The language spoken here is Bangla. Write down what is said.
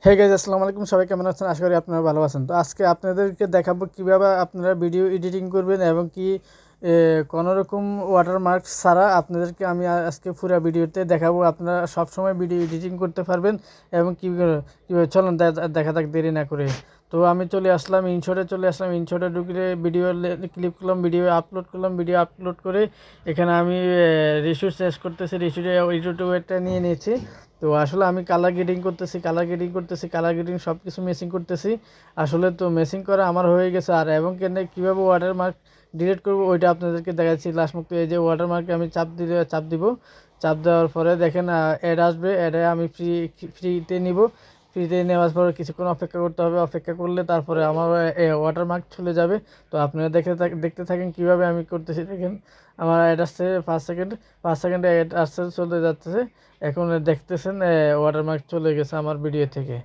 হে গাইজ, আসসালামু আলাইকুম। সবাই কেমন আছেন? আশা করি আপনারা ভালো আছেন। তো আজকে আপনাদেরকে দেখাবো কিভাবে আপনারা ভিডিও এডিটিং করবেন এবং কি কোনো রকম ওয়াটারমার্ক ছাড়া আপনাদেরকে আমি আজকে পুরো ভিডিওতে দেখাবো। আপনারা সবসময় ভিডিও এডিটিং করতে পারবেন এবং কীভাবে চলুন দেখা থাক দেরি না করে। তো আমি চলে আসলাম ইনশটে ঢুকে ভিডিও ক্লিক করলাম, ভিডিও আপলোড করে এখানে আমি রেশিও চেঞ্জ করতেছি। রেশিওটা নিয়ে নিয়েছি। তো আসলে আমি কালার গ্রেডিং সব কিছু মেসিং করতেছি। আসলে তো মেসিং করা আমার হয়ে গেছে। আর এবং কীভাবে ওয়াটারমার্ক ডিলিট করব ওইটা আপনাদেরকে দেখাচ্ছি। লাস্ট মুক্ত এই যে ওয়াটারমার্কে আমি চাপ দিব। চাপ দেওয়ার পরে দেখেন অ্যাড আসবে। অ্যাডে আমি ফ্রিতে নিব। ফ্রিতে নেওয়ার পরে কিছুক্ষণ অপেক্ষা করতে হবে। অপেক্ষা করলে তারপরে আমার ওয়াটারমার্ক চলে যাবে। তো আপনারা দেখতে থাকেন কীভাবে আমি করতেছি। দেখেন আমার অ্যাড আসছে 5 সেকেন্ডে অ্যাড আসছে, চলে যাচ্ছে। এখন দেখতেছেন ওয়াটারমার্ক চলে গেছে আমার ভিডিও থেকে।